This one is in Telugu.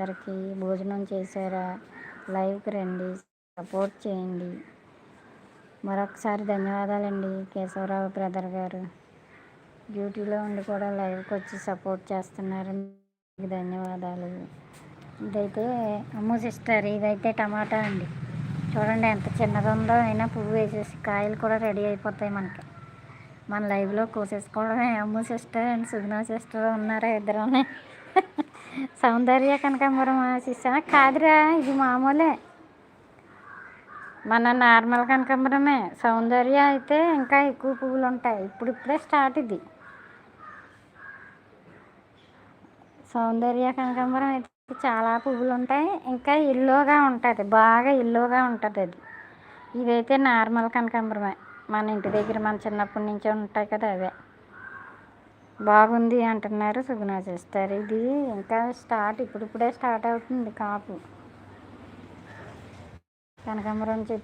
అందరికీ. భోజనం చేశారా? లైవ్కి రండి, సపోర్ట్ చేయండి. మరొకసారి ధన్యవాదాలండి కేశవరావు బ్రదర్ గారు. డ్యూటీలో ఉండి కూడా లైవ్కి వచ్చి సపోర్ట్ చేస్తున్నారు, మీకు ధన్యవాదాలు. ఇదైతే అమ్ము సిస్టర్, ఇదైతే టమాటా అండి. చూడండి ఎంత చిన్నది ఉందో, అయినా పువ్వు వేసేసి కాయలు కూడా రెడీ అయిపోతాయి మనకి. మన లైవ్లో కోసేసుకోవడమే. అమ్ము సిస్టర్ అండ్ సుగుణ సిస్టర్ ఉన్నారా ఇద్దరునే. సౌందర్య కనకాంబరం సిస్టర్ కాదురా, ఇది మామూలే, మన నార్మల్ కనకాంబరమే. సౌందర్య అయితే ఇంకా ఎక్కువ పువ్వులు ఉంటాయి. ఇప్పుడిప్పుడే స్టార్ట్ ఇది. సౌందర్య కనకాంబరం అయితే చాలా పువ్వులు ఉంటాయి, ఇంకా ఎల్లోగా ఉంటుంది, బాగా ఎల్లోగా ఉంటుంది అది. ఇదైతే నార్మల్ కనకాంబరమే, మన ఇంటి దగ్గర మన చిన్నప్పటి నుంచే ఉంటాయి కదా అవే. బాగుంది అంటున్నారు సుగుణ సిస్టర్. ఇది ఇంకా ఇప్పుడిప్పుడే స్టార్ట్ అవుతుంది కాపు. కనకాంబరం చెట్టు